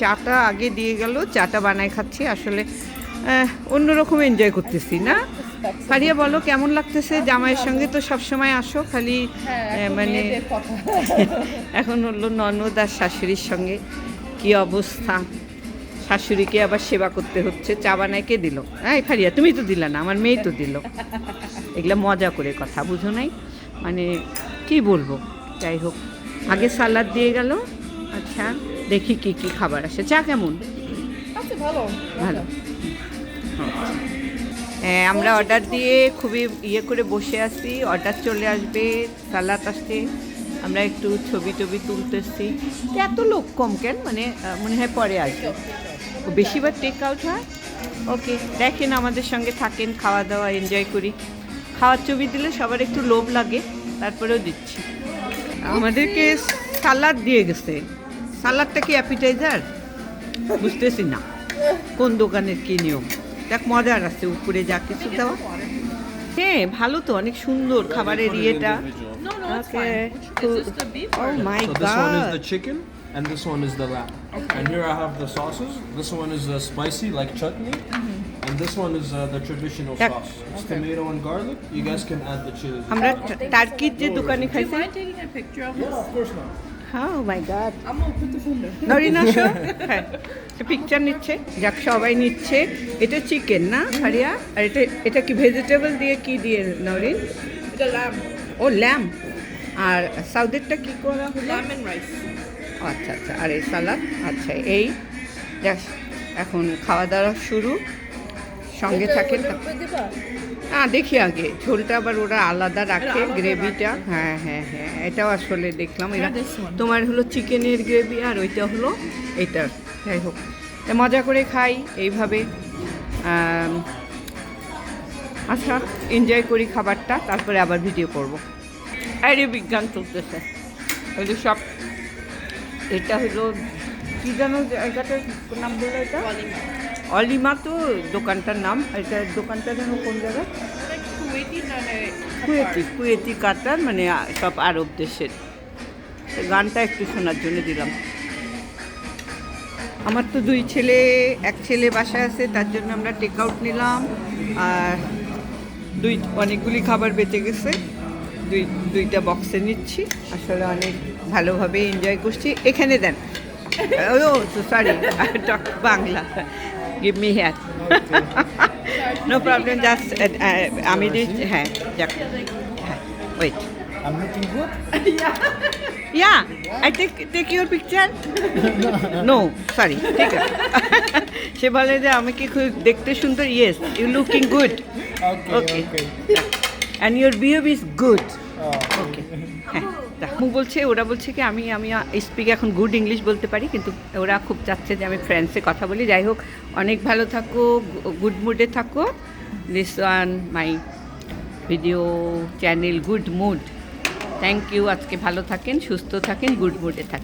চাটা আগে দিয়ে গেল, চাটা বানাই খাচ্ছি। আসলে অন্যরকম এনজয় করতেছি না। ফারিয়া বলো কেমন লাগতেছে? জামাইয়ের সঙ্গে তো সবসময় আসো, খালি মানে এখন হলো ননদ আর শাশুড়ির সঙ্গে কি অবস্থা। শাশুড়িকে আবার সেবা করতে হচ্ছে। চা বানায় কে দিল? এই ফারিয়া তুমি তো দিলা না, আমার মেয়ে তো দিল। এগুলো মজা করে কথা, বুঝো নাই? মানে কি বলবো, যাই হোক। আগে সালাদ দিয়ে গেল। আচ্ছা দেখি কি কি খাবার আসে। চা কেমন? ভালো। হ্যাঁ, আমরা অর্ডার দিয়ে খুবই করে বসে আছি। অর্ডার চলে আসবে, সালাদ আসছে, আমরা একটু ছবি টবি তুলতেছি। এত লোক কম কেন? মানে মনে হয় পরে আসবে। বেশিরভাগ টেক আউট হয়। ওকে, দেখেন আমাদের সঙ্গে থাকেন, খাওয়া দাওয়া এনজয় করি। খাওয়ার ছবি দিলে সবার একটু লোভ লাগে, তারপরেও দিচ্ছি। আমাদেরকে সালাদ দিয়ে গেছে। সালাদটা কি অ্যাপিটাইজার? বুঝতেছি না কোন দোকানের কি নিয়ম। দেখ মজার আছে, উপরে যা কিছু দেওয়া। হ্যাঁ ভালো তো, অনেক সুন্দর খাবারের ইয়েটা। ও মাই So this one is god. the chicken and this one is the lamb. And here I have the sauces. This one is spicy like chutney. And this one is the traditional Yeah. sauce. It's tomato and garlic. You guys can add the chili. আমরা টার্কির যে দোকানে Do you খাইছি। mind taking a picture of this? Of course not. হ্যাঁ my god. I'm gonna put this in there. Norin আসো। হ্যাঁ, picture নিচ্ছে, যাক সবাই নিচ্ছে। এটা চিকেন না ফারিয়া? আর এটা এটা কি ভেজিটেবল দিয়ে কি দিয়ে নরিন? The lamb. ও ল্যাম্প। আর সাউথেরটা কি করা হলো? Lamb and rice. আচ্ছা আচ্ছা, আর এই সালাদ। আচ্ছা এই যাক, এখন খাওয়া দাওয়া শুরু। সঙ্গে থাকেন। হ্যাঁ দেখি আগে ঝোলটা আবার ওরা আলাদা রাখে, গ্রেভিটা। হ্যাঁ হ্যাঁ হ্যাঁ, এটাও আসলে দেখলাম। এরা তোমার হলো চিকেনের গ্রেভি আর ওইটা হলো এটার। যাই হোক, মজা করে খাই এইভাবে। আচ্ছা এনজয় করি খাবারটা, তারপরে আবার ভিডিও করবো। আরে বিজ্ঞান চলতেছে ওই যে সব। এটা হলো কী জানো জায়গাটার নাম বললো? এটা অলিমা তো দোকানটার নাম। এটা দোকানটা যেন কোন জায়গায়? Like Kuwaiti কুয়েতি কাতার, মানে সব আরব দেশের। গানটা একটু শোনার জন্য দিলাম। আমার তো দুই ছেলে, এক ছেলে বাসায় আছে, তার জন্য আমরা টেক আউট নিলাম। আর অনেকগুলি খাবার বেঁচে গেছে, দুইটা বক্সে নিচ্ছি। আসলে অনেক ভালোভাবে এনজয় করছি। এখানে দেন। ও sorry, talk Bangla. Give me here. No problem, just আমি হ্যাঁ যাক। হ্যাঁ wait. I'm looking good. Yeah, I take your picture. No, sorry. ঠিক আছে। সে বলে যে আমি কি খুব দেখতে সুন্দর? Yes, you looking good. Okay, and your behave is good. Okay হ্যাঁ, বলছে, ওরা বলছে কি আমি স্পিক এখন গুড ইংলিশ বলতে পারি, কিন্তু ওরা খুব চাচ্ছে যে আমি ফ্রেন্ডসে কথা বলি। যাই হোক, অনেক ভালো থাকো, গুড মুডে থাকো। This one my video channel good mood. Thank you. আজকে ভালো থাকেন, সুস্থ থাকেন, গুড মুডে থাকেন।